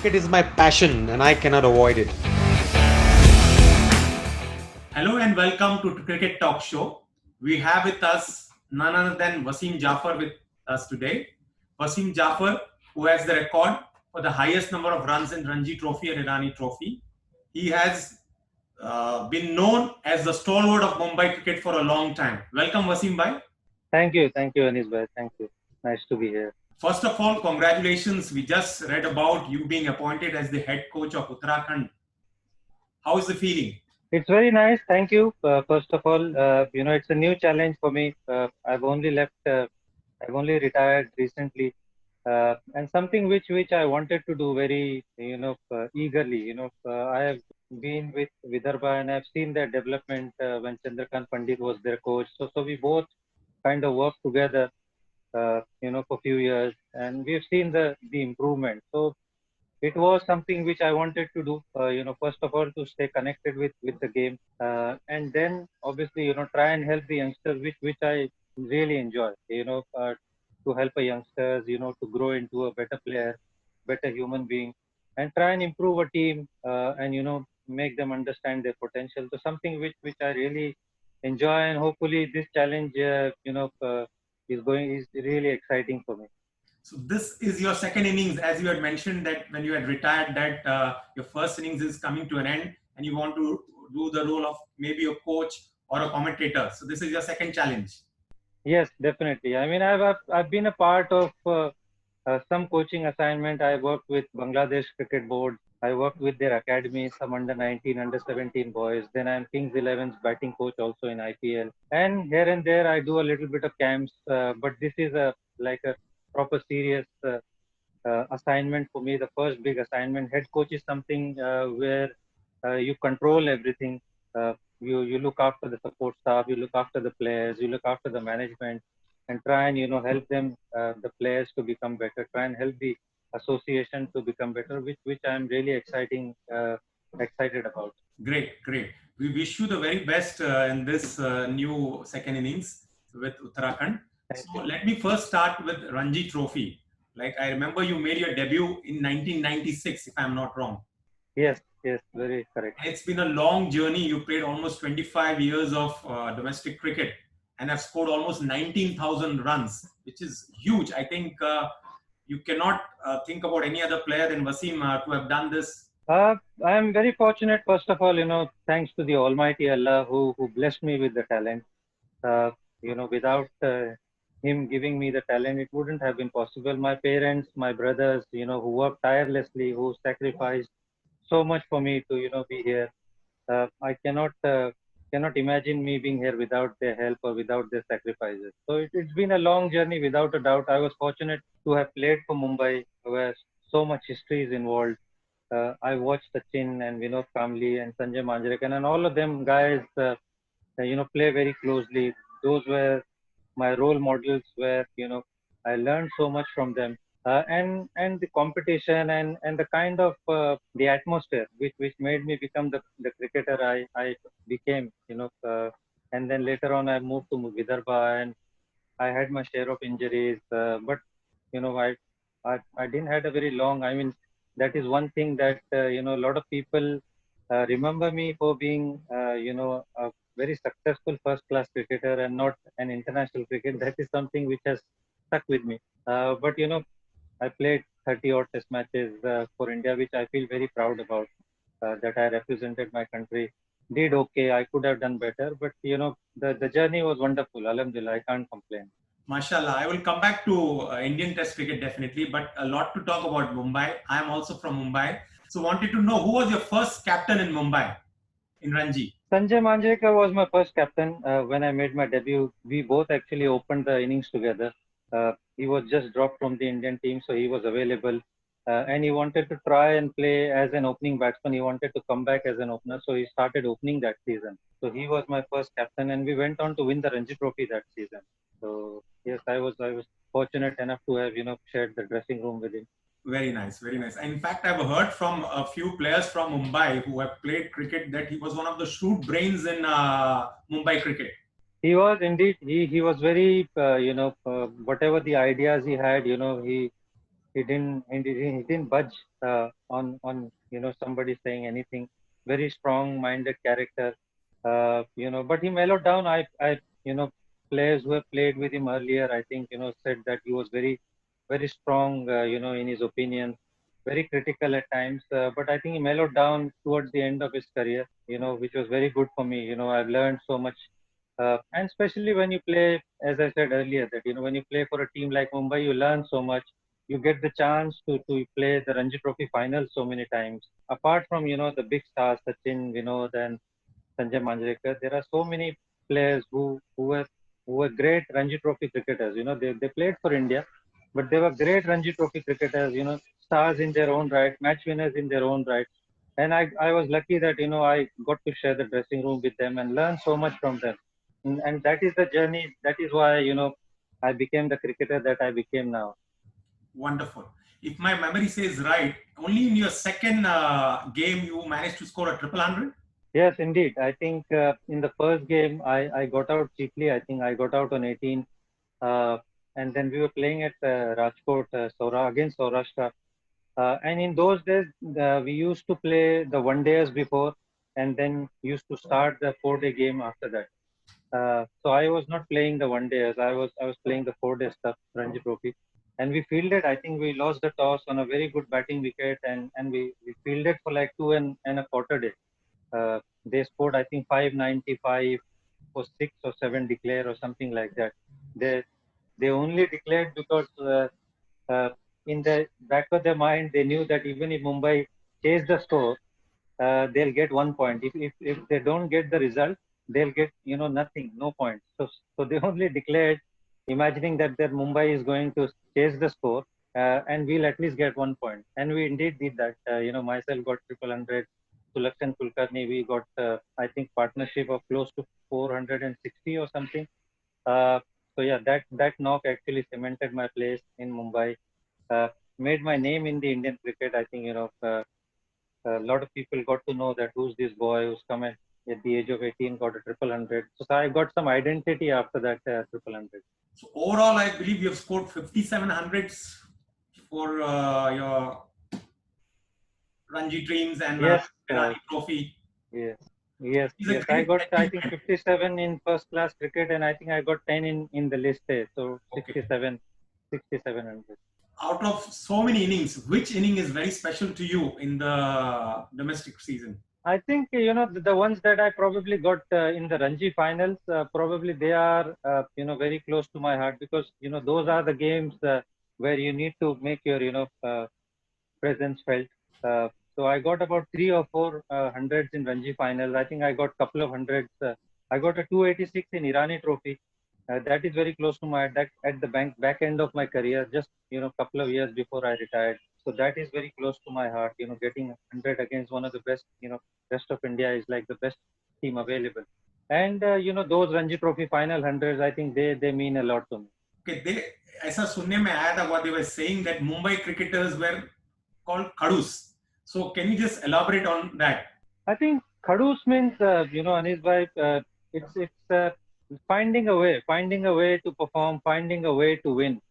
Cricket is my passion and I cannot avoid it. Hello and welcome to Cricket Talk Show. We have with us none other than Wasim Jafar with us today. Wasim Jafar, who has the record for the highest number of runs in Ranji Trophy and Irani Trophy. He has been known as the stalwart of Mumbai cricket for a long time. Welcome, Wasim Bhai. Thank you, Anis bhai. Thank you. Nice to be here. First of all, congratulations. We just read about you being appointed as the head coach of Uttarakhand. How is the feeling? It's very nice. Thank you. First of all, it's a new challenge for me. I've only left. I've only retired recently, and something which I wanted to do very, eagerly. I have been with Vidarbha and I've seen their development when Chandrakant Pandit was their coach. So we both kind of worked together, for a few years, and we've seen the improvement. So it was something which I wanted to do. First of all, to stay connected with the game, and then obviously, try and help the youngsters, which I really enjoy. To help a youngsters, to grow into a better player, better human being, and try and improve a team, and make them understand their potential. So something which I really enjoy, and hopefully this challenge, is really exciting for me. So this is your second innings, as you had mentioned that when you had retired, that your first innings is coming to an end, and you want to do the role of maybe a coach or a commentator. So this is your second challenge. Yes, definitely. I mean, I've been a part of some coaching assignment. I worked with Bangladesh Cricket Board. I worked with their academy, some under 19, under 17 boys. Then I'm Kings 11's batting coach also in IPL. And here and there, I do a little bit of camps. But this is a proper serious assignment for me. The first big assignment. Head coach is something where you control everything. You look after the support staff, you look after the players, you look after the management, and try and help them, the players, to become better. Try and help the association to become better, which I'm really excited about. Great. We wish you the very best in this new second innings with Uttarakhand. So let me first start with Ranji Trophy. Like I remember you made your debut in 1996, if I'm not wrong. Yes, very correct. It's been a long journey. You played almost 25 years of domestic cricket and have scored almost 19,000 runs, which is huge. I think you cannot think about any other player than Wasim to have done this. I am very fortunate. First of all, thanks to the Almighty Allah who blessed me with the talent. Without Him giving me the talent, it wouldn't have been possible. My parents, my brothers, who worked tirelessly, who sacrificed so much for me to, be here. I cannot imagine me being here without their help or without their sacrifices. So it's been a long journey, without a doubt. I was fortunate to have played for Mumbai, where so much history is involved. I watched Sachin and Vinod Kamli and Sanjay Manjrekar and all of them guys, play very closely. Those were my role models, where I learned so much from them. And the competition and the kind of the atmosphere which made me become the cricketer I became, and then later on I moved to Vidarbha, and I had my share of injuries, but I didn't had a very long. I mean, that is one thing that a lot of people remember me for being a very successful first class cricketer and not an international cricket. That is something which has stuck with me. But I played 30 odd test matches for India, which I feel very proud about. That I represented my country. Did okay. I could have done better, but the journey was wonderful. Alhamdulillah, I can't complain. Mashallah. I will come back to Indian Test cricket definitely, but a lot to talk about Mumbai. I am also from Mumbai. So wanted to know who was your first captain in Mumbai, in Ranji? Sanjay Manjrekar was my first captain when I made my debut. We both actually opened the innings together. He was just dropped from the Indian team, so he was available. And he wanted to try and play as an opening batsman. He wanted to come back as an opener, so he started opening that season. So he was my first captain, and we went on to win the Ranji Trophy that season. So yes, I was fortunate enough to have shared the dressing room with him. Very nice. In fact, I've heard from a few players from Mumbai who have played cricket that he was one of the shrewd brains in Mumbai cricket. He was indeed. He was very, whatever the ideas he had, he didn't budge on somebody saying anything. Very strong-minded character, but he mellowed down. I players who have played with him earlier, I think said that he was very very strong, in his opinion, very critical at times. But I think he mellowed down towards the end of his career, which was very good for me. I've learned so much, and especially when you play, as I said earlier, that when you play for a team like Mumbai, you learn so much. You get the chance to play the Ranji Trophy final so many times. Apart from the big stars, Sachin, Vinod, and Sanjay Manjrekar, there are so many players who were great Ranji Trophy cricketers. They played for India, but they were great Ranji Trophy cricketers. Stars in their own right, match winners in their own right. And I was lucky that I got to share the dressing room with them and learn so much from them. And that is the journey. That is why I became the cricketer that I became now. Wonderful. If my memory says right, only in your second game you managed to score a triple hundred. Yes, indeed. I think in the first game I got out cheaply. I think I got out on 18, and then we were playing at Rajkot, against Saurashtra. And in those days, we used to play the one days before, and then used to start the 4-day game after that. So I was not playing the one days. I was playing the 4-day stuff, Ranji Trophy, and we fielded. I think we lost the toss on a very good batting wicket, and we fielded for like two and a quarter day. They scored, I think, 595 for 6 or 7 declare or something like that. They only declared because uh, in the back of their mind they knew that even if Mumbai chase the score, they'll get 1 point. If they don't get the result, they'll get nothing, no points. So they only declared, imagining that their Mumbai is going to chase the score, and we'll at least get 1 point. And we indeed did that. Myself got triple hundred. Sulakshan Kulkarni, we got I think partnership of close to 460 or something. Uh, so yeah, that knock actually cemented my place in Mumbai. Uh, Made my name in the Indian cricket. I think a lot of people got to know that who's this boy who's come at the age of 18 got a triple hundred. So I got some identity after that triple hundred. So overall, I believe you have scored 57 hundreds for your Ranji Dreams and Yes, Irani Trophy. yes, yes, It's a yes. I great got I think achievement. 57 in first class cricket, and I think I got 10 in the list A. So Okay. 6700. Out of so many innings, which inning is very special to you in the domestic season? I think the ones that I probably got in the Ranji finals, probably they are very close to my heart, because those are the games where you need to make your presence felt. So I got about 3 or 4 hundreds in Ranji finals. I think I got couple of hundreds. I got a 286 in Irani Trophy. That is very close to my that at the back end of my career, just couple of years before I retired. So that is very close to my heart. Getting 100 against one of the best. Rest of India is like the best team available. And those Ranji Trophy final hundreds, I think they mean a lot to me. Okay, ऐसा सुनने में आया था what they were saying that Mumbai cricketers were called Khadus. So can you just elaborate on that? I think Khadus means, Anish bhai, it's finding a way to perform, finding a way to win,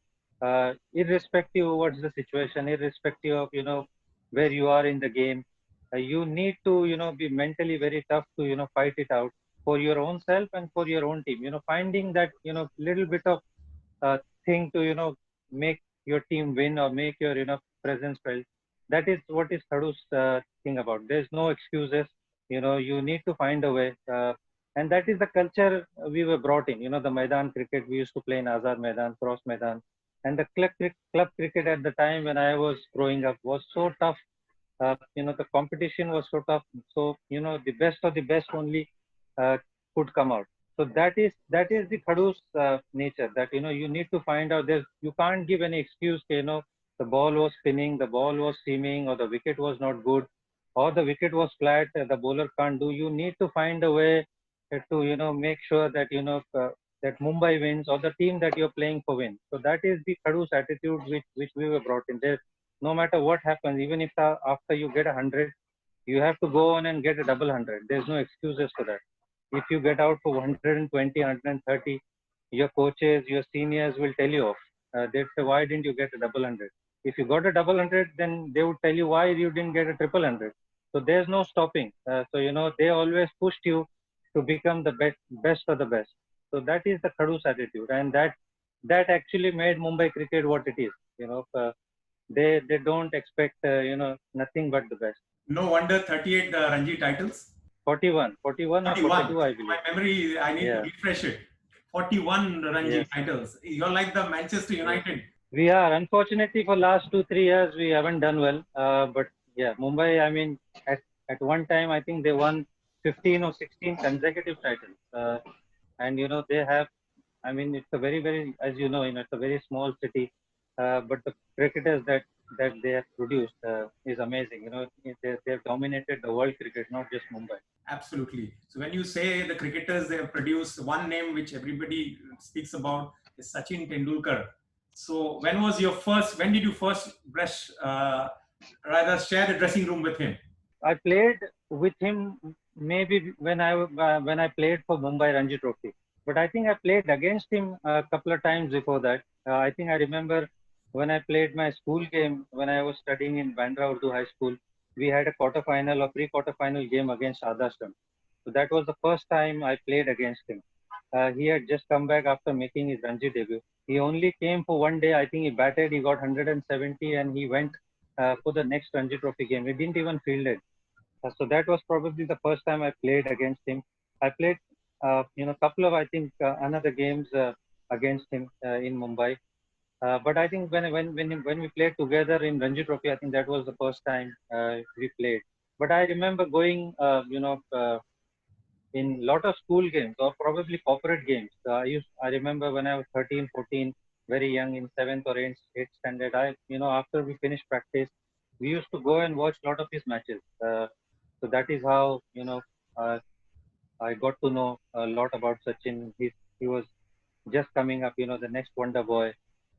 irrespective of what's the situation, irrespective of where you are in the game. You need to be mentally very tough to fight it out for your own self and for your own team. Finding that little bit of thing to make your team win or make your presence felt. That is what is Khadus thing about. There's no excuses. You need to find a way, and that is the culture we were brought in. The Maidan cricket we used to play in Azad Maidan, Cross Maidan, and the club cricket at the time when I was growing up was so tough. The competition was so tough. So the best of the best only could come out. So that is the Khadus nature, that you need to find out. You can't give any excuse. The ball was spinning, the ball was seaming, or the wicket was not good, or the wicket was flat. The bowler can't do. You need to find a way to make sure that that Mumbai wins, or the team that you're playing for wins. So that is the Khadus attitude which we were brought in. No matter what happens, even if after you get 100, you have to go on and get a double hundred. There's no excuses for that. If you get out for 120, 130, your coaches, your seniors will tell you off. They'll say, why didn't you get a double hundred? If you got a double hundred, then they would tell you why you didn't get a triple hundred. So there's no stopping. So they always pushed you to become the best of the best. So that is the Khadu's attitude, and that actually made Mumbai cricket what it is. They don't expect nothing but the best. No wonder 38 Ranji titles. 41 or 41. 42, I My believe. memory, I need to Yeah. refresh it. 41 Ranji Yes. titles. You're like the Manchester United. We are, unfortunately, for last 2-3 years we haven't done well. But yeah, Mumbai. I mean, at one time I think they won 15 or 16 consecutive titles. And they have. I mean, it's a very very, as it's a very small city. But the cricketers that they have produced is amazing. They've dominated the world cricket, not just Mumbai. Absolutely. So when you say the cricketers they have produced, one name which everybody speaks about is Sachin Tendulkar. So when did you first rather share the dressing room with him? I played with him maybe when I played for Mumbai Ranji Trophy. But I think I played against him a couple of times before that. I think I remember when I played my school game when I was studying in Bandra Urdu High School. We had a quarter-final or pre-quarter-final game against Ardashram. So that was the first time I played against him. He had just come back after making his Ranji debut. He only came for one day. I think he batted. He got 170, and he went for the next Ranji Trophy game. He didn't even field it. So that was probably the first time I played against him. I played, couple of I think another games against him in Mumbai. But I think when we played together in Ranji Trophy, I think that was the first time we played. But I remember going, in lot of school games or probably corporate games. I remember when I was 13, 14, very young in 7th or 8th standard. After we finished practice, we used to go and watch a lot of his matches. So that is how uh, I got to know a lot about Sachin. He was just coming up, the next wonder boy,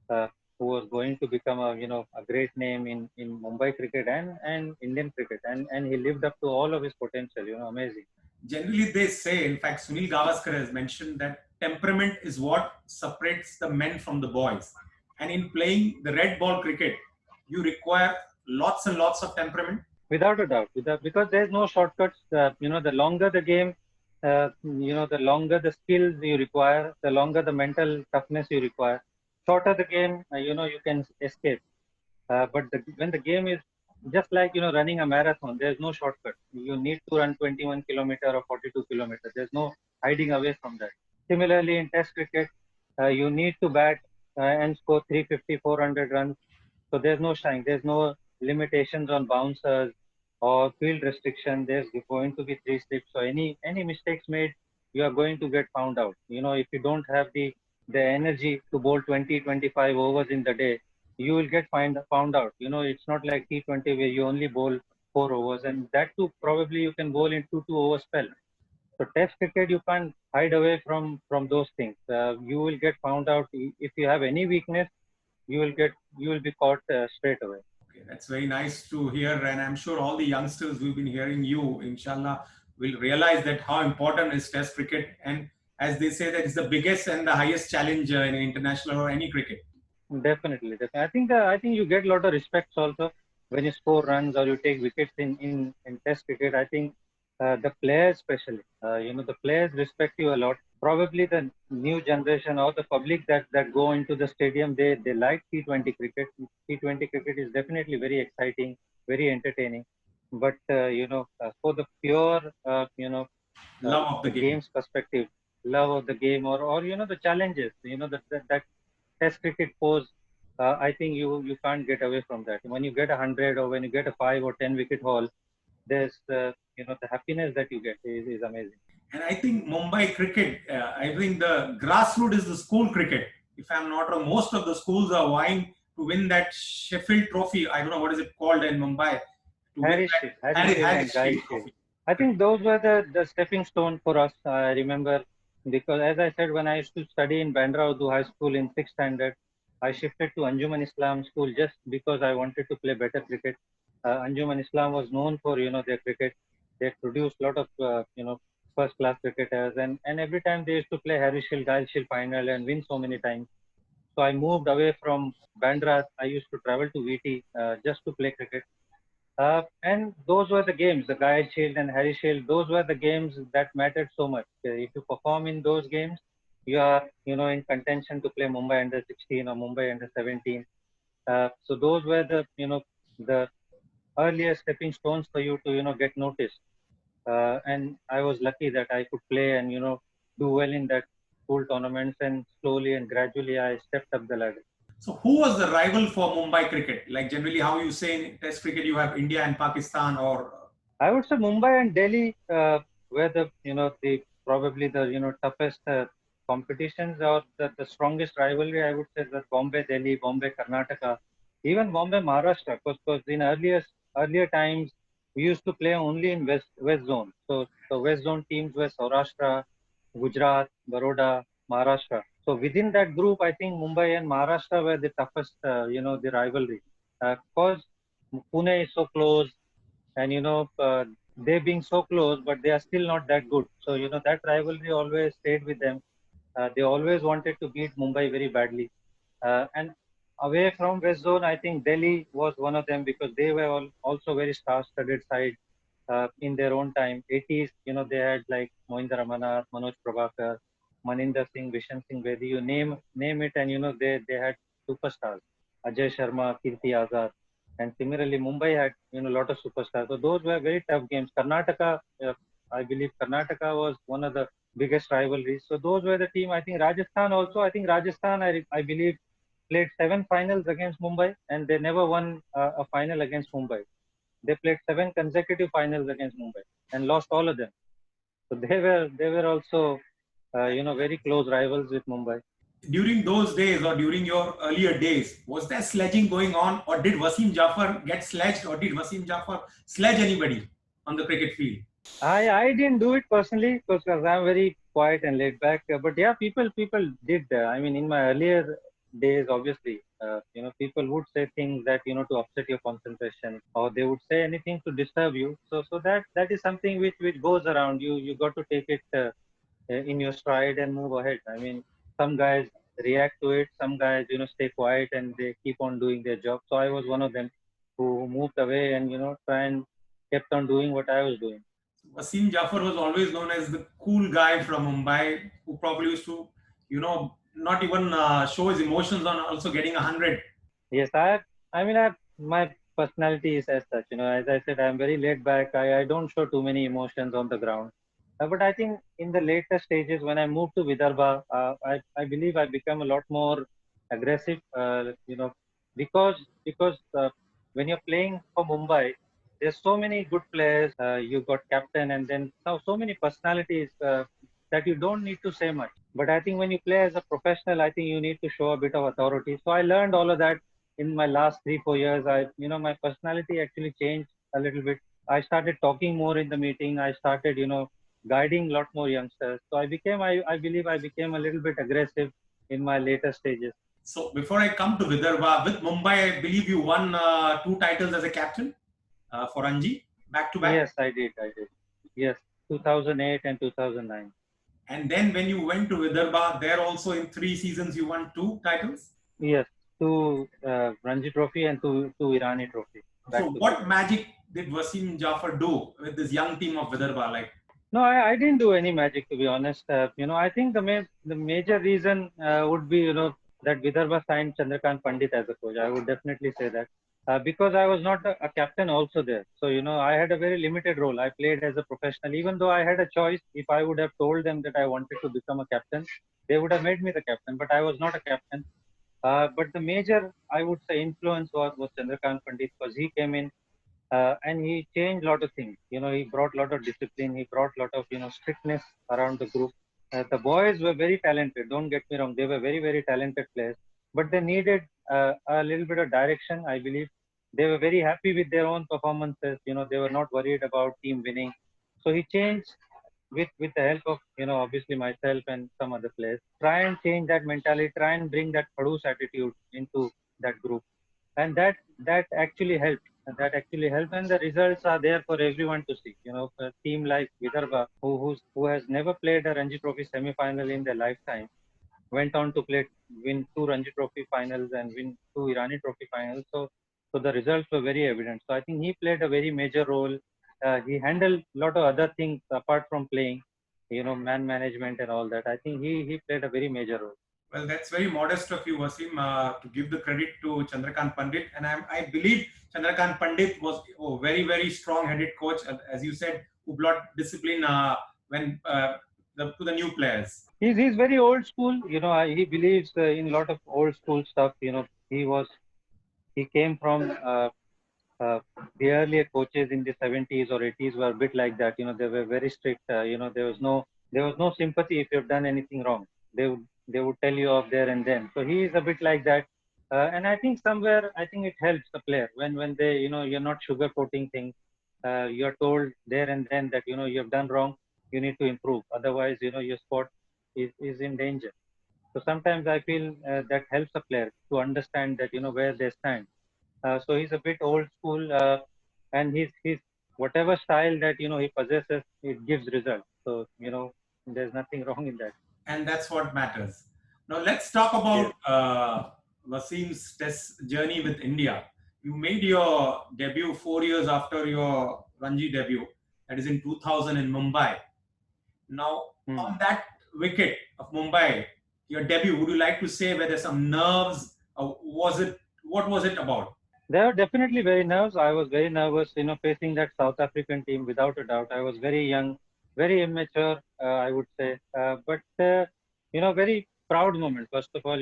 who was going to become a great name in Mumbai cricket and Indian cricket, and he lived up to all of his potential. Amazing. Generally, they say, in fact, Sunil Gavaskar has mentioned that temperament is what separates the men from the boys. And in playing the red ball cricket, you require lots and lots of temperament. Without a doubt, because there's no shortcuts. The longer the game, the longer the skills you require, the longer the mental toughness you require. Shorter the game, you can escape. But when the game is just like running a marathon, there's no shortcut. You need to run 21 kilometer or 42 kilometers. There's no hiding away from that. Similarly, in Test cricket, you need to bat and score 350, 400 runs. So there's no shying. There's no limitations on bouncers or field restriction. There's going to be 3 slips. So any mistakes made, you are going to get found out. If you don't have the energy to bowl 20, 25 overs in the day, you will get found out. It's not like T20 where you only bowl 4 overs, and that too probably you can bowl in 2 over spell. So Test cricket, you can't hide away from those things. You will get found out. If you have any weakness, you will be caught straight away. Okay, that's very nice to hear, and I'm sure all the youngsters who've been hearing you, inshallah, will realize that how important is Test cricket, and as they say, that it's the biggest and the highest challenge in international or any cricket. Definitely. I think you get a lot of respects also when you score runs or you take wickets in Test cricket. I think the players, especially, the players respect you a lot. Probably the new generation or the public that go into the stadium, they like T20 cricket. T20 cricket is definitely very exciting, very entertaining. But for the pure, Love of the game. game's perspective, love of the game, or the challenges, that Test cricket pose, I think you can't get away from that. When you get 100 or when you get a 5 or 10 wicket haul, there's the happiness that you get is amazing. And I think Mumbai cricket, I think the grassroots is the school cricket. If I'm not wrong, most of the schools are vying to win that Sheffield Trophy. I don't know what is it called in Mumbai. To Harry win Shield, that Harry Shield Harry and Guy Shield Shield. Trophy. I think those were the stepping stone for us. I remember, because as I said, when I used to study in Bandra Urdu High School in 6th standard, I shifted to Anjuman Islam School just because I wanted to play better cricket. Anjuman Islam was known for their cricket. They produced a lot of first class cricketers, and every time they used to play Harry Shield, Guy Shield final and win so many times. So I moved away from Bandra. I used to travel to VT just to play cricket. And those were the games, the Guy Shield and Harry Shield. Those were the games that mattered so much. If you perform in those games, you are, in contention to play Mumbai under 16 or Mumbai under 17. So those were the earlier stepping stones for you to, get noticed. And I was lucky that I could play and, do well in that school tournaments, and slowly and gradually I stepped up the ladder. So who was the rival for Mumbai cricket? Like generally how you say in Test cricket you have India and Pakistan, or I would say Mumbai and Delhi were the probably the toughest competitions, or the strongest rivalry. I would say that Bombay Delhi, Bombay Karnataka, even Bombay Maharashtra. Because in earlier times we used to play only in West Zone. So West Zone teams were Saurashtra, Gujarat, Baroda, Maharashtra. So within that group, I think Mumbai and Maharashtra were the toughest. The rivalry. Because Pune is so close, and they being so close, but they are still not that good. So that rivalry always stayed with them. They always wanted to beat Mumbai very badly. And away from West Zone, I think Delhi was one of them, because they were also very star-studded side in their own time. 80s, they had like Mohinder Ramanath, Manoj Prabhakar, Maninder Singh, Vishan Singh Bedi. You name it, and they had superstars. Ajay Sharma, Kirti Azad. And similarly, Mumbai had a lot of superstars. So those were very tough games. Karnataka, I believe Karnataka was one of the biggest rivalries. So those were the team. I think Rajasthan also. I think Rajasthan, I believe, played 7 finals against Mumbai, and they never won a final against Mumbai. They played 7 consecutive finals against Mumbai and lost all of them. So they were also very close rivals with Mumbai. during those days or during your earlier days, was there sledging going on, or did Wasim Jafar get sledged, or did Wasim Jafar sledge anybody on the cricket field? I didn't do it personally because I'm very quiet and laid back. But yeah, people did. I mean, in my earlier days, obviously, people would say things that to upset your concentration, or they would say anything to disturb you. So that is something which goes around. You got to take it in your stride and move ahead. I mean, some guys react to it. Some guys stay quiet and they keep on doing their job. So I was one of them who moved away and try and kept on doing what I was doing. Wasim Jafar was always known as the cool guy from Mumbai who probably used to, not even show his emotions on also getting 100. Yes, my personality is as such. As I said, I'm very laid back. I don't show too many emotions on the ground. But I think in the later stages, when I moved to Vidarbha, I believe I become a lot more aggressive. Because when you're playing for Mumbai, there's so many good players. You got captain, and then so many personalities that you don't need to say much. But I think when you play as a professional, I think you need to show a bit of authority. So I learned all of that in my last 3-4 years. My personality actually changed a little bit. I started talking more in the meeting. I started, guiding a lot more youngsters. So I believe I became a little bit aggressive in my later stages. So before I come to Vidarbha, with Mumbai, I believe you won 2 titles as a captain for Ranji, back to back. Yes, I did. Yes, 2008 and 2009. And then when you went to Vidarbha, there also in 3 seasons you won 2 titles. Yes, 2 Ranji Trophy and 2 Irani Trophy. So what magic did Wasim Jafar do with this young team of Vidarbha? No, I didn't do any magic, to be honest. I think the major reason would be, that Vidarbha signed Chandrakant Pandit as a coach. I would definitely say that. Because I was not a captain also there. So, I had a very limited role. I played as a professional. Even though I had a choice, if I would have told them that I wanted to become a captain, they would have made me the captain. But I was not a captain. But the major, I would say, influence was Chandrakant Pandit, because he came in and he changed a lot of things. He brought a lot of discipline. He brought a lot of, strictness around the group. The boys were very talented. Don't get me wrong. They were very, very talented players. But they needed a little bit of direction, I believe. They were very happy with their own performances. They were not worried about team winning. So he changed with the help of, obviously myself and some other players. Try and change that mentality. Try and bring that Khadus attitude into that group. And that actually helped. And the results are there for everyone to see. A team like Vidarbha, who has never played a Ranji Trophy semi-final in their lifetime, went on to win two Ranji Trophy finals and win two Irani Trophy finals. So the results were very evident. So I think he played a very major role. He handled a lot of other things apart from playing, man management and all that. I think he played a very major role. Well, that's very modest of you, Wasim, to give the credit to Chandrakant Pandit. And I believe Chandrakant Pandit was a very, very strong-headed coach, as you said, who brought discipline to the new players. He's very old school. He believes in a lot of old school stuff. He came from the earlier coaches in the 70s or 80s were a bit like that. They were very strict. There was no sympathy if you've done anything wrong. They would tell you off there and then. So he is a bit like that. And I think somewhere, I think it helps the player when they, you're not sugarcoating things. You're told there and then that, you have done wrong. You need to improve. Otherwise, your spot is in danger. So sometimes I feel that helps a player to understand that, where they stand. So he's a bit old school, and he's whatever style that he possesses, it gives results. So there's nothing wrong in that. And that's what matters. Now let's talk about Wasim's test journey with India. You made your debut 4 years after your Ranji debut, that is in 2000 in Mumbai. Now, on that wicket of Mumbai, your debut, would you like to say whether some nerves, or what was it about? They are definitely very nervous. I was very nervous, facing that South African team without a doubt. I was very young, very immature, I would say, but very proud moment. First of all,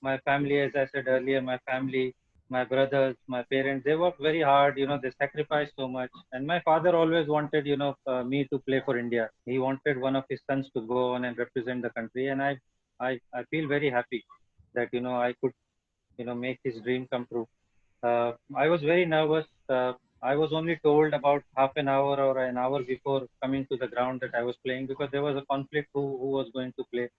my family, as I said earlier, my family, my brothers, my parents, they worked very hard. They sacrificed so much. And my father always wanted, me to play for India. He wanted one of his sons to go on and represent the country. And I feel very happy that, I could, make his dream come true. I was very nervous. I was only told about half an hour or an hour before coming to the ground that I was playing, because there was a conflict who was going to play.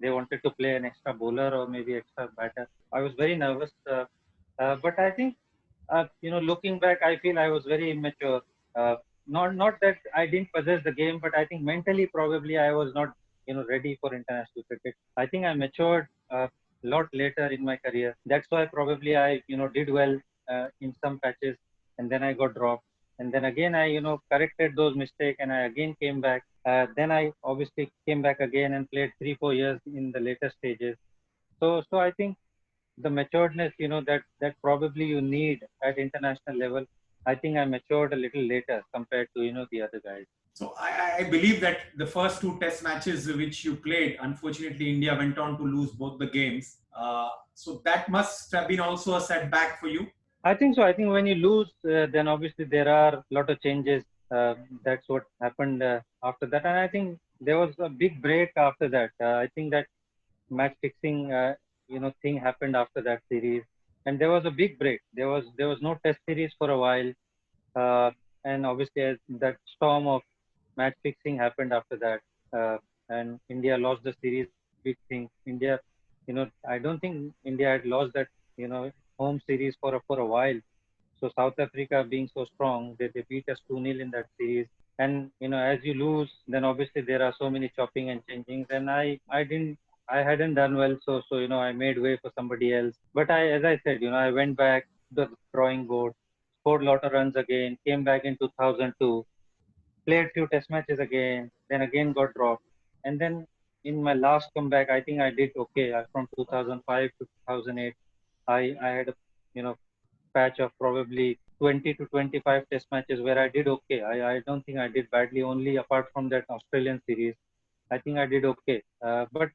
They wanted to play an extra bowler or maybe extra batter. I was very nervous. But I think, looking back, I feel I was very immature. Not that I didn't possess the game, but I think mentally probably I was not, ready for international cricket. I think I matured a lot later in my career. That's why probably I, did well in some patches, and then I got dropped. And then again, I, corrected those mistakes, and I again came back. Then I obviously came back again and played 3-4 years in the later stages. So I think the maturedness, that probably you need at international level, I think I matured a little later compared to, the other guys. So I believe that the first two test matches which you played, unfortunately, India went on to lose both the games. So that must have been also a setback for you. I think so. I think when you lose, then obviously there are a lot of changes. That's what happened after that. And I think there was a big break after that. I think that match fixing, thing happened after that series, and there was a big break. There was no test series for a while, and obviously as that storm of match fixing happened after that, and India lost the series. Big thing. India, I don't think India had lost that, home series for a while. So South Africa being so strong, they beat us 2-0 in that series. And as you lose, then obviously there are so many chopping and changings. And I hadn't done well, so I made way for somebody else. But as I said, I went back to the drawing board, scored a lot of runs again, came back in 2002, played few test matches again, then again got dropped. And then in my last comeback, I think I did okay. From 2005 to 2008, I had a patch of probably 20 to 25 test matches where I did okay. I don't think I did badly, only apart from that Australian series. I think I did okay. But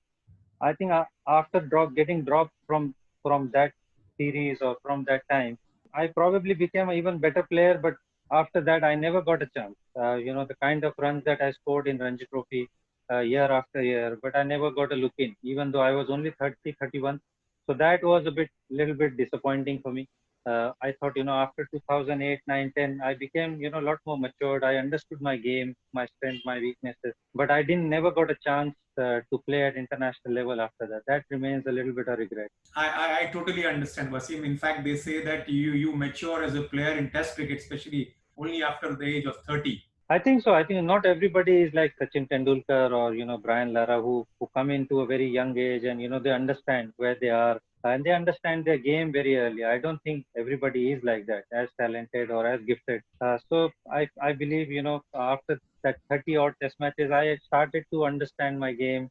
I think after getting dropped from that series or from that time, I probably became an even better player. But after that, I never got a chance. The kind of runs that I scored in Ranji Trophy year after year, but I never got a look in, even though I was only 30, 31. So that was a little bit disappointing for me. I thought, after 2008, 9, 10, I became, a lot more matured. I understood my game, my strengths, my weaknesses, but I never got a chance to play at international level after that. That remains a little bit of regret. I totally understand, Wasim. In fact, they say that you mature as a player in Test cricket, especially only after the age of 30. I think so. I think not everybody is like Sachin Tendulkar or Brian Lara who come into a very young age and they understand where they are and they understand their game very early. I don't think everybody is like that, as talented or as gifted. So I believe after that 30 odd test matches, I started to understand my game.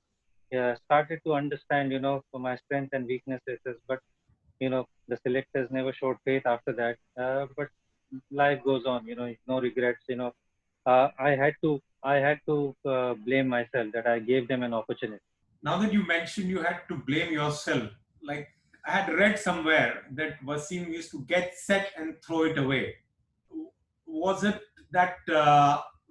Yeah, started to understand for my strengths and weaknesses. But the selectors never showed faith after that. But life goes on. No regrets. I had to blame myself that I gave them an opportunity. Now that you mentioned you had to blame yourself, like I had read somewhere that Wasim used to get set and throw it away. Was it that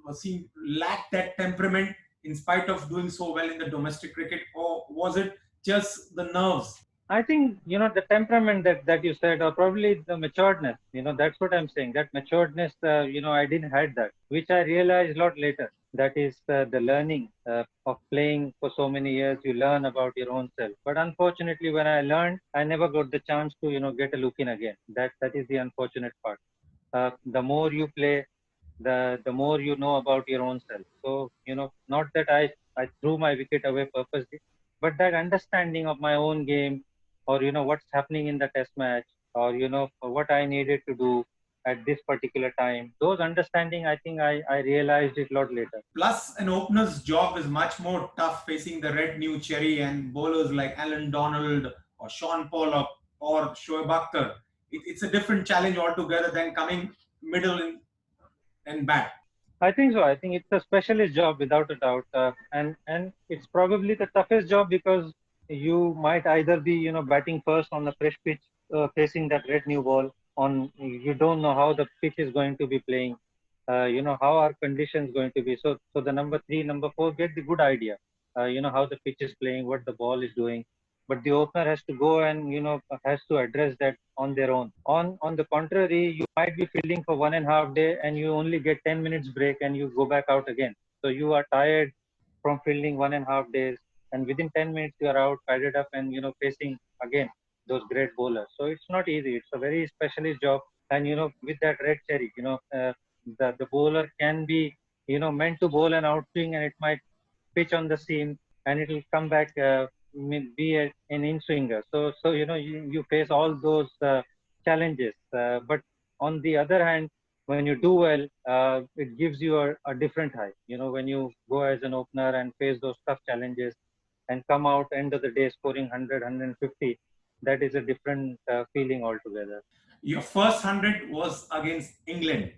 Wasim lacked that temperament in spite of doing so well in the domestic cricket, or was it just the nerves? I think the temperament that you said, or probably the maturedness. That's what I'm saying. That maturedness, I didn't had that, which I realized a lot later. That is the learning of playing for so many years. You learn about your own self. But unfortunately, when I learned, I never got the chance to get a look in again. That is the unfortunate part. The more you play, the more you know about your own self. So not that I threw my wicket away purposely, but that understanding of my own game, or what's happening in the test match, or what I needed to do at this particular time. Those understanding, I think I realized it a lot later. Plus, an opener's job is much more tough facing the red new cherry and bowlers like Alan Donald or Sean Pollock or Shoaib Akhtar. It's a different challenge altogether than coming middle and bat. I think so. I think it's a specialist job without a doubt, and it's probably the toughest job because you might either be batting first on the fresh pitch, facing that red new ball. On you don't know how the pitch is going to be playing, how are conditions going to be. So the number three, number four get the good idea, how the pitch is playing, what the ball is doing. But the opener has to go and has to address that on their own. On the contrary, you might be fielding for 1.5 day and you only get 10 minutes break and you go back out again. So you are tired from fielding 1.5 days, and within 10 minutes you are out, padded up, and facing again those great bowlers. So it's not easy. It's a very specialist job, and with that red cherry, the bowler can be meant to bowl an outswing and it might pitch on the seam and it will come back be an in swinger. So you face all those challenges. But on the other hand, when you do well, it gives you a different high. When you go as an opener and face those tough challenges and come out end of the day scoring 100, 150, that is a different feeling altogether. Your first 100 was against England.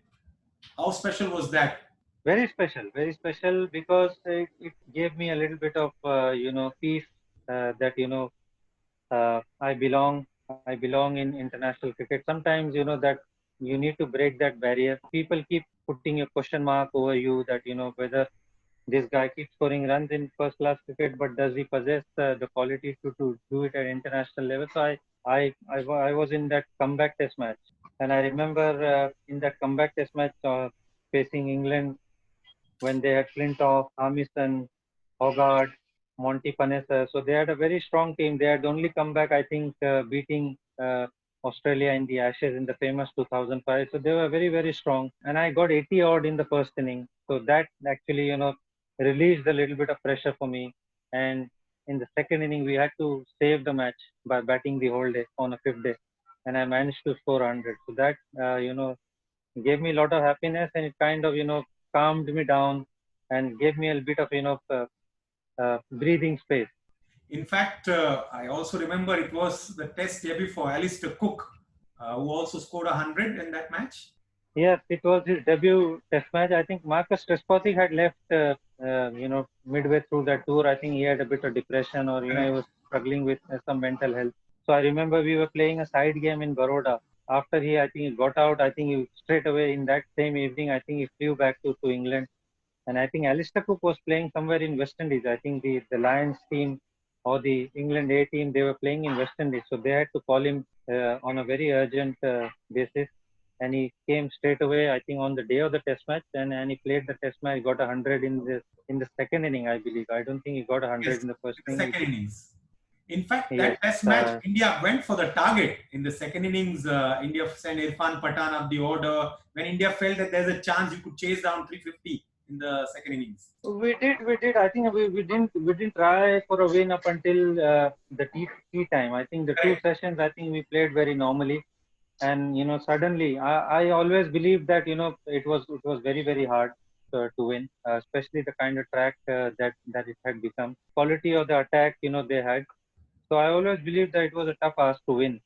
How special was that? Very special because it gave me a little bit of peace that I belong in international cricket. Sometimes that you need to break that barrier. People keep putting a question mark over you that whether this guy keeps scoring runs in first class cricket, but does he possess the quality to do it at international level? So I was in that comeback test match, and I remember in that comeback test match facing England when they had Flintoff, Amison, Hogarth, Monty Panessa. So they had a very strong team. They had only come back, I think, beating Australia in the Ashes in the famous 2005. So they were very, very strong. And I got 80 odd in the first inning. So that actually, released a little bit of pressure for me. And in the second inning, we had to save the match by batting the whole day on a fifth day. And I managed to score 100. So that, gave me a lot of happiness, and it kind of calmed me down and gave me a bit of breathing space. In fact, I also remember it was the test debut for Alistair Cook, who also scored 100 in that match. Yes, it was his debut test match. I think Marcus Trespathi had left midway through that tour. I think he had a bit of depression, or he was struggling with some mental health. So I remember we were playing a side game in Baroda. After I think he got out, I think he straight away in that same evening, I think he flew back to England. And I think Alistair Cook was playing somewhere in West Indies. I think the Lions team or the England A team, they were playing in West Indies. So they had to call him on a very urgent basis. And he came straight away, I think, on the day of the test match. And he played the test match, got 100 in the second inning, I believe. I don't think he got 100 in the first inning. Second innings. In fact, Yes. that test match, India went for the target in the second innings. India sent Irfan Pathan up the order when India felt that there's a chance you could chase down 350 in the second innings. We did. I think we didn't try for a win up until the tea time. I think the two Correct. sessions, I think we played very normally, and suddenly, I always believed that it was very hard to win, especially the kind of track that it had become. Quality of the attack, they had. So I always believed that it was a tough ask to win,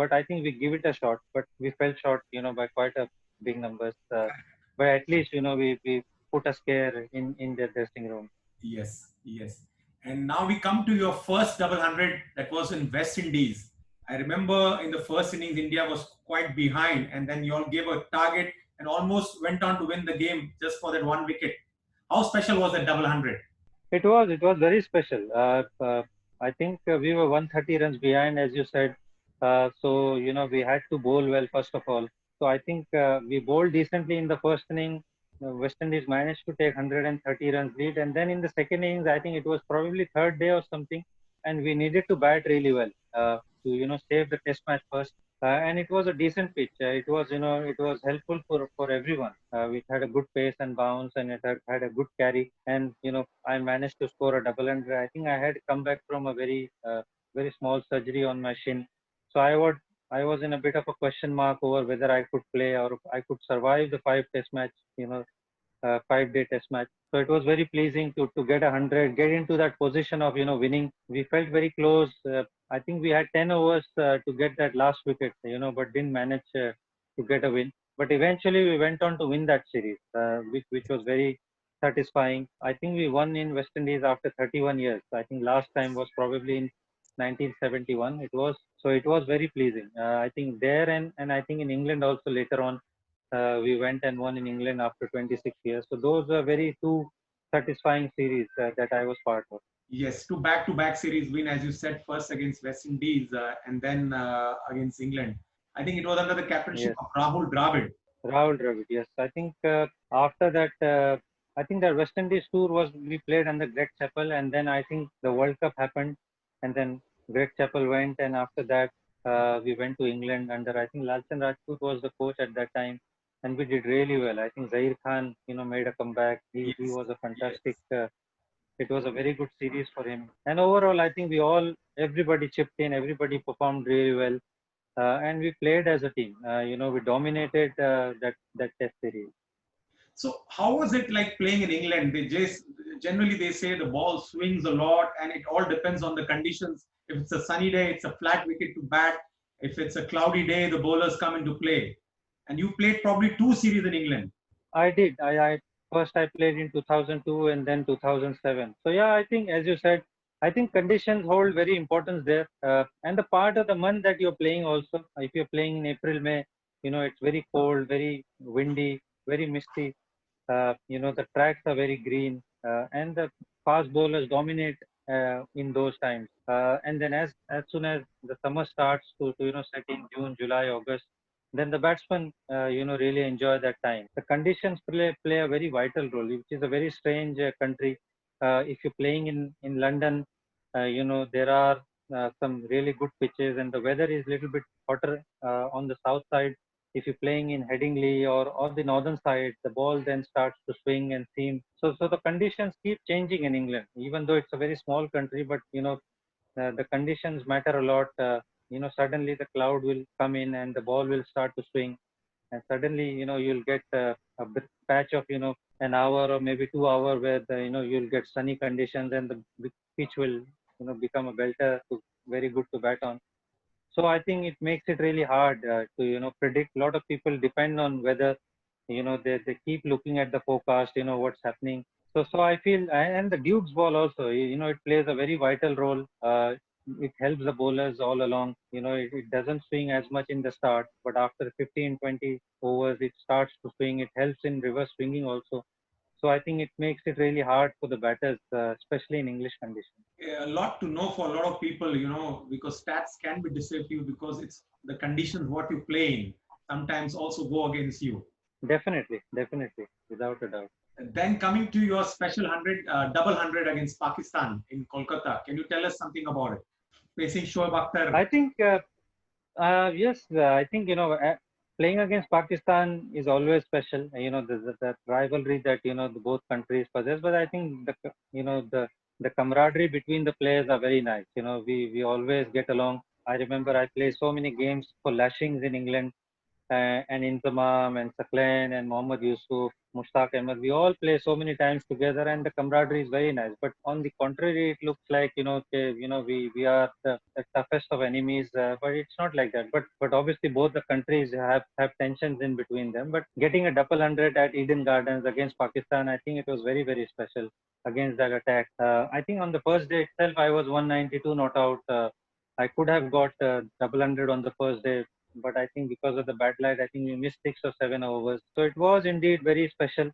but I think we give it a shot. But we fell short, by quite a big numbers. But at least we put a scare in the dressing room. Yes, yes. And now we come to your first double hundred that was in West Indies. I remember in the first innings, India was quite behind, and then you all gave a target and almost went on to win the game just for that one wicket. How special was that double hundred? It was very special. I think we were 130 runs behind, as you said. So we had to bowl well first of all. So I think we bowled decently in the first inning. West Indies managed to take 130 runs lead, and then in the second innings, I think it was probably third day or something, and we needed to bat really well to save the Test match first. And it was a decent pitch. It was helpful for everyone. We had a good pace and bounce, and it had a good carry. And I managed to score a double hundred. I think I had come back from a very small surgery on my shin, so I was in a bit of a question mark over whether I could play or I could survive the five Test match. 5-day Test match. So it was very pleasing to get 100, get into that position of winning. We felt very close. I think we had 10 overs to get that last wicket, but didn't manage to get a win. But eventually we went on to win that series, which was very satisfying. I think we won in West Indies after 31 years. I think last time was probably in 1971. It was very pleasing. I think there and I think in England also later on we went and won in England after 26 years. So those were very two satisfying series that I was part of. Yes, two back-to-back series win, as you said, first against West Indies and then against England. I think it was under the captainship Yes, of Rahul Dravid. Rahul Dravid. Yes, I think after that, I think the West Indies tour was we played under Greg Chappell, and then I think the World Cup happened, and then Greg Chappell went, and after that we went to England under I think Lalchan Rajput was the coach at that time, and we did really well. I think Zair Khan, made a comeback. He Yes, was a yes. fantastic. It was a very good series for him. And overall, I think everybody chipped in, everybody performed really well, and we played as a team. We dominated that Test series. So how was it like playing in England? They just generally they say the ball swings a lot, and it all depends on the conditions. If it's a sunny day, it's a flat wicket to bat. If it's a cloudy day, the bowlers come into play. And you played probably two series in England. I did. I first I played in 2002 and then 2007. So yeah, I think as you said, I think conditions hold very importance there, and the part of the month that you're playing also. If you're playing in April, May, it's very cold, very windy, very misty. The tracks are very green, and the fast bowlers dominate in those times. And then as soon as the summer starts to set in June, July, August, then the batsmen really enjoy that time. The conditions play a very vital role, which is a very strange country. If you're playing in London, there are some really good pitches, and the weather is a little bit hotter on the south side. If you're playing in Headingley or the northern side, the ball then starts to swing and seam. So the conditions keep changing in England, even though it's a very small country. But the conditions matter a lot. Suddenly the cloud will come in and the ball will start to swing, and suddenly you'll get a patch of an hour or maybe 2 hour where you'll get sunny conditions, and the pitch will become a belter to very good to bat on. So I think it makes it really hard to predict. A lot of people depend on weather. They keep looking at the forecast, what's happening. So I feel, and the Duke's ball also, it plays a very vital role. It helps the bowlers all along. It doesn't swing as much in the start, but after 15, 20 overs, it starts to swing. It helps in reverse swinging also. So I think it makes it really hard for the batters, especially in English conditions. A lot to know for a lot of people, because stats can be deceptive because it's the conditions what you play in sometimes also go against you. Definitely, without a doubt. Then coming to your special 100, double 100 against Pakistan in Kolkata, can you tell us something about it? facing Shoaib Akhtar? I think yes. I think playing against Pakistan is always special. The rivalry that the both countries possess. But I think the camaraderie between the players are very nice. We always get along. I remember I played so many games for Lashings in England, and Inzamam and Saklan and Mohammad Yusuf, Mushtaq Ahmed. We all play so many times together, and the camaraderie is very nice. But on the contrary, it looks like we are the toughest of enemies. But it's not like that. But obviously both the countries have tensions in between them. But getting a double hundred at Eden Gardens against Pakistan, I think it was very very special against that attack. I think on the first day itself, I was 192 not out. I could have got double hundred on the first day, but I think because of the bad light, I think we missed 6 or 7 overs. So it was indeed very special.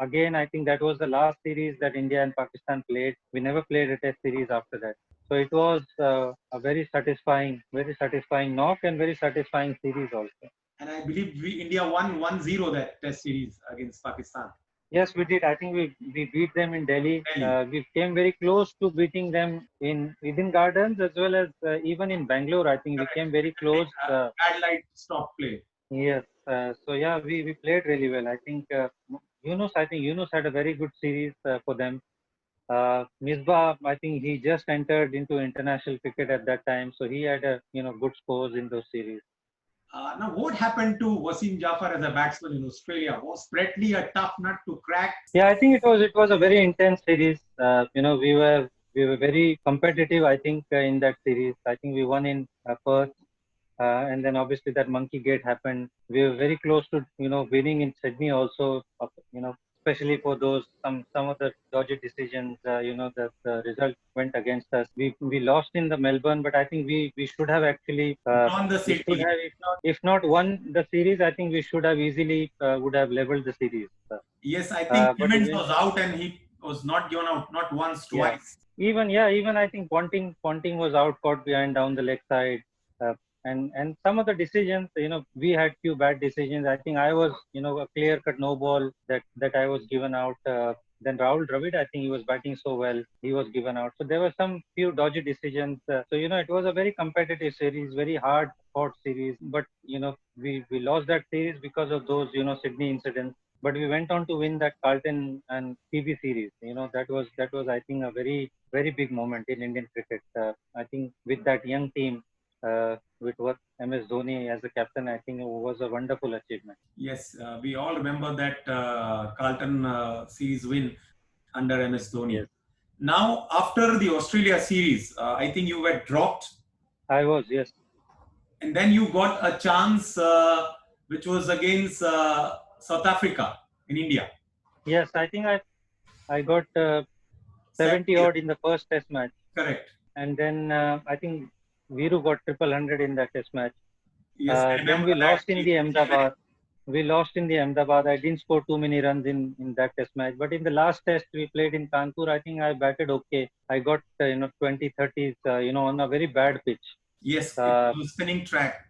Again, I think that was the last series that India and Pakistan played. We never played a test series after that. So it was a very satisfying knock and very satisfying series also. And I believe India won 1-0 that test series against Pakistan. Yes, we did. I think we beat them in Delhi. Delhi. We came very close to beating them in Eden Gardens as well as even in Bangalore. I think we came very close. Bad light stop play. Yes. So yeah, we played really well. I think Yunus had a very good series for them. Misbah, I think he just entered into international cricket at that time, so he had good scores in those series. Now, what happened to Wasim Jafar as a batsman in Australia? Was Brett Lee a tough nut to crack? Yeah, I think it was a very intense series. We were very competitive. I think in that series, I think we won in Perth, and then obviously that monkey gate happened. We were very close to winning in Sydney also. Especially for those some of the dodgy decisions. The result went against us. We lost in the Melbourne, but I think we should have actually On the city. if not won the series. I think we should have easily would have leveled the series. Yes, I think Clemens was out and he was not given out, not once, twice. Even I think Ponting was out, caught behind down the leg side. And some of the decisions, we had few bad decisions. I think I was, a clear-cut no ball that I was given out. Then Rahul Dravid, I think he was batting so well, he was given out. So there were some few dodgy decisions. It was a very competitive series, very hard fought series. But we lost that series because of those Sydney incidents. But we went on to win that Carlton and PB series. That was I think a very very big moment in Indian cricket. I think with that young team. With what MS Dhoni as a captain, I think it was a wonderful achievement. Yes, we all remember that Carlton series win under MS Dhoni. Yes. Now, after the Australia series, I think you were dropped. I was, yes. And then you got a chance, which was against South Africa in India. Yes, I think I got 70 odd in the first test match. Correct. And then I think Viru got 100 in that test match. Yes, then we lost in the Ahmedabad. We lost in the Ahmedabad. I didn't score too many runs in that test match. But in the last test we played in Kanpur, I think I batted okay. I got 20, 30s, on a very bad pitch. Yes, it was spinning track.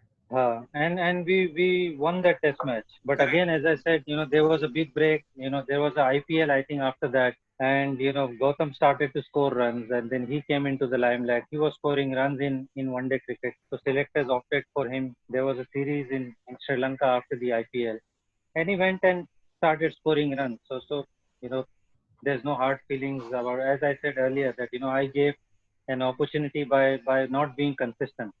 And we won that test match. But again, as I said, there was a big break. There was a IPL, I think, after that. And, Gautam started to score runs and then he came into the limelight. He was scoring runs in one-day cricket. So selectors opted for him. There was a series in Sri Lanka after the IPL. And he went and started scoring runs. So there's no hard feelings about it. As I said earlier, that, I gave an opportunity by not being consistent,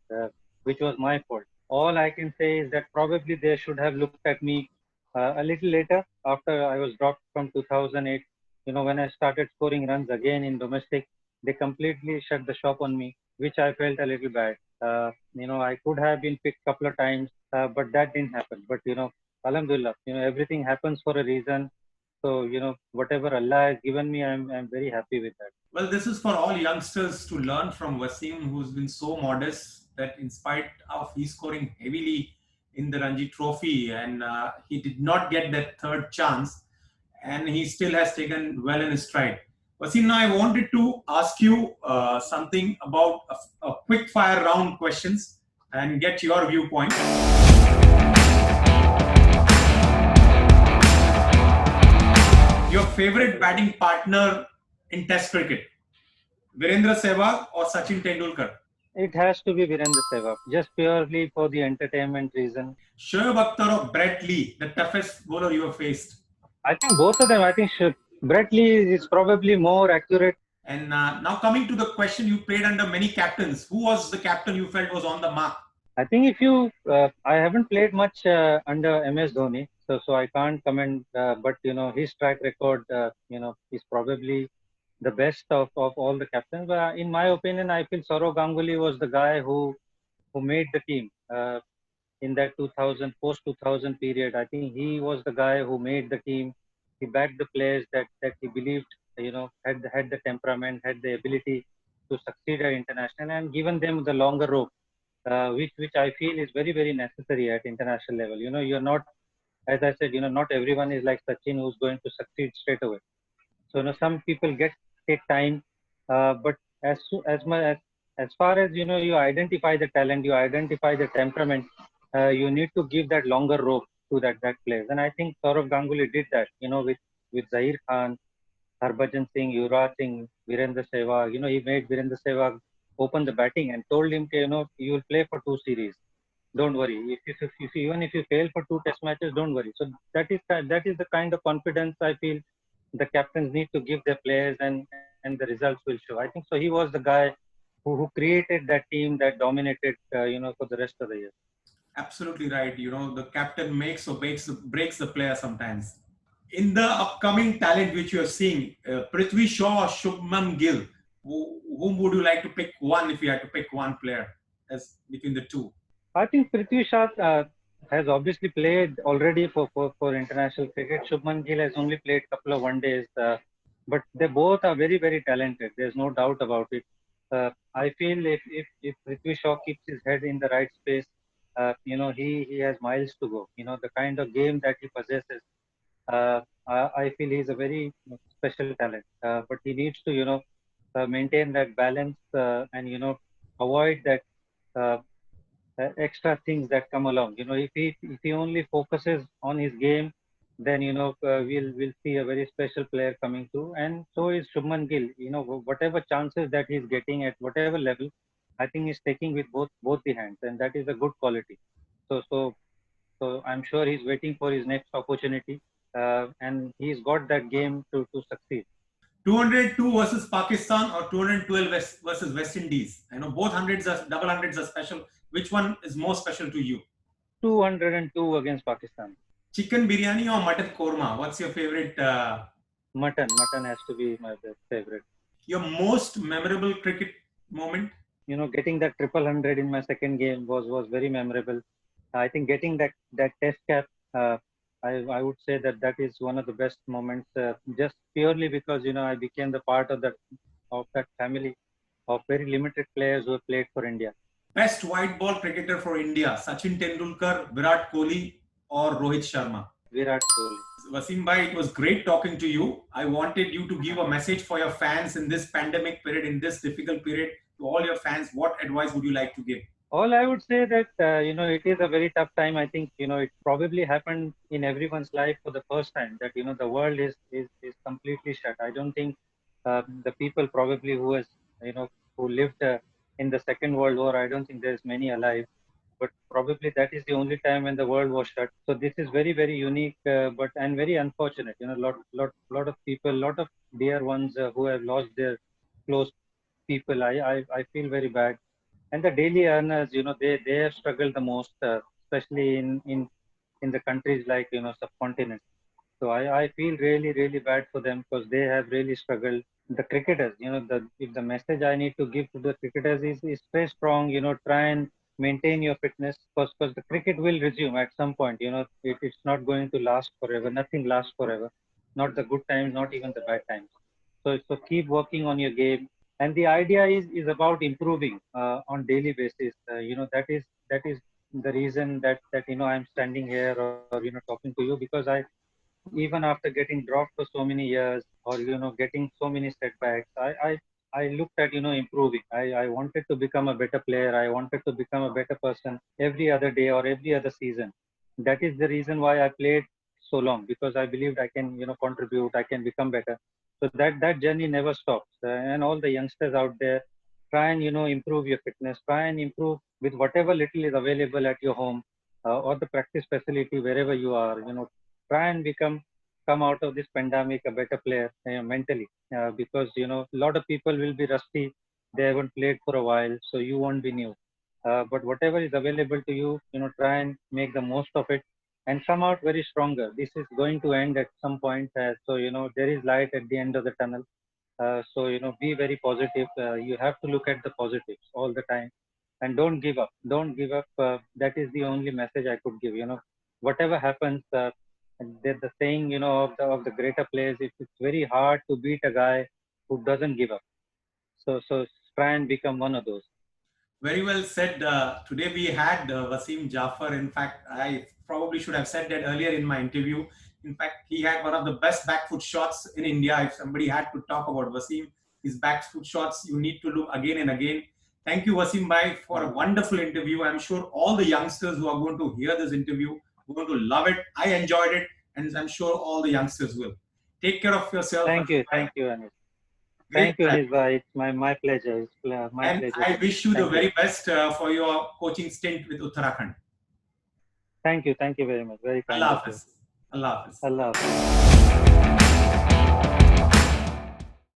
which was my fault. All I can say is that probably they should have looked at me a little later after I was dropped from 2008. When I started scoring runs again in domestic, they completely shut the shop on me, which I felt a little bad. I could have been picked a couple of times, but that didn't happen. But, Alhamdulillah, everything happens for a reason. So, whatever Allah has given me, I'm very happy with that. Well, this is for all youngsters to learn from Wasim, who's been so modest that in spite of he scoring heavily in the Ranji Trophy and he did not get that third chance, and he still has taken well in his stride. Wasim, now I wanted to ask you something about a quick fire round questions and get your viewpoint. Your favorite batting partner in Test cricket, Virendra Sehwag or Sachin Tendulkar? It has to be Virendra Sehwag, just purely for the entertainment reason. Shoaib Akhtar or Brett Lee, the toughest bowler you have faced? I think both of them. I think Brett Lee is probably more accurate. And now coming to the question, you played under many captains. Who was the captain you felt was on the mark? I think if you, I haven't played much under MS Dhoni, so I can't comment. But his track record, is probably the best of all the captains. But in my opinion, I feel Saurav Ganguly was the guy who made the team in that 2000 post 2000 period. I think he was the guy who made the team. He backed the players that he believed had the temperament, had the ability to succeed at international, and given them the longer rope, which I feel is very very necessary at international level. You're not, as I said, not everyone is like Sachin who's going to succeed straight away. So some people take time, but as much as far as you identify the talent, you identify the temperament, you need to give that longer rope to that place. And I think Saurav Ganguly did that. With Zahir Khan, Harbhajan Singh, Yuvraj Singh, Virendra Sehwag. He made Virendra Sehwag open the batting and told him, you will play for 2 series. Don't worry. Even if you fail for 2 test matches, don't worry. So that is the kind of confidence I feel the captains need to give their players, and the results will show. I think so. He was the guy who created that team that dominated, for the rest of the year. Absolutely right. The captain makes or breaks the player sometimes. In the upcoming talent which you are seeing, Prithvi Shaw or Shubman Gill, whom would you like to pick one if you had to pick one player as between the two? I think Prithvi Shaw has obviously played already for international cricket. Shubman Gill has only played a couple of one days, but they both are very very talented. There's no doubt about it. I feel if Prithvi Shaw keeps his head in the right space, he has miles to go. The kind of game that he possesses. I feel he's a very special talent, but he needs to maintain that balance, and avoid that. Extra things that come along. If he only focuses on his game, then we'll see a very special player coming through. And so is Shubman Gill. Whatever chances that he's getting at whatever level, I think he's taking with both the hands, and that is a good quality. So I'm sure he's waiting for his next opportunity, and he's got that game to succeed. 202 versus Pakistan or 212 versus West Indies? I know both double hundreds are special. Which one is more special to you? 202 against Pakistan. Chicken biryani or mutton korma? What's your favorite? Mutton has to be my favorite. Your most memorable cricket moment? Getting that 100 in my second game was very memorable. I think getting that test cap, I would say that is one of the best moments, just purely because I became the part of that family of very limited players who have played for India. Best white ball cricketer for India: Sachin Tendulkar, Virat Kohli, or Rohit Sharma? Virat Kohli. Wasim bhai, it was great talking to you. I wanted you to give a message for your fans in this pandemic period, in this difficult period. To all your fans, what advice would you like to give? All I would say that it is a very tough time. I think it probably happened in everyone's life for the first time that the world is completely shut. I don't think the people probably who lived in the Second World War, I don't think there's many alive. But probably that is the only time when the world was shut. So this is very very unique, and very unfortunate. Lot of people, lot of dear ones who have lost their close people. I feel very bad. And the daily earners, they have struggled the most, especially in the countries like subcontinent. So I feel really really bad for them because they have really struggled. The cricketers, if the message I need to give to the cricketers is stay strong. Try and maintain your fitness because the cricket will resume at some point. It's not going to last forever. Nothing lasts forever. Not the good times, not even the bad times. So keep working on your game. And the idea is about improving on daily basis. That is the reason that I'm standing here, or talking to you, because even after getting dropped for so many years, or getting so many setbacks, I looked at improving. I wanted to become a better player. I wanted to become a better person every other day or every other season. That is the reason why I played so long, because I believed I can contribute, I can become better. So that journey never stops. And all the youngsters out there, try and improve your fitness. Try and improve with whatever little is available at your home or the practice facility wherever you are. Try and come out of this pandemic a better player mentally, because a lot of people will be rusty. They haven't played for a while, so you won't be new. But whatever is available to you, try and make the most of it and come out very stronger. This is going to end at some point, so there is light at the end of the tunnel. So be very positive. You have to look at the positives all the time, and don't give up. Don't give up. That is the only message I could give. Whatever happens, the saying of the greater players, it's very hard to beat a guy who doesn't give up. So try and become one of those. Very well said. Today we had Wasim Jafar. In fact, I probably should have said that earlier in my interview. In fact, he had one of the best back foot shots in India. If somebody had to talk about Wasim, his back foot shots, you need to look again and again. Thank you, Wasim Bhai, for a wonderful interview. I'm sure all the youngsters who are going to hear this interview are going to love it. I enjoyed it, and I'm sure all the youngsters will. Take care of yourself. Thank you, Anish. Thank you, Anish. It's my pleasure. It's my and pleasure. I wish you the very best for your coaching stint with Uttarakhand. Thank you very much. Very kind. Allah Hafiz. Allah Hafiz. Allah Hafiz.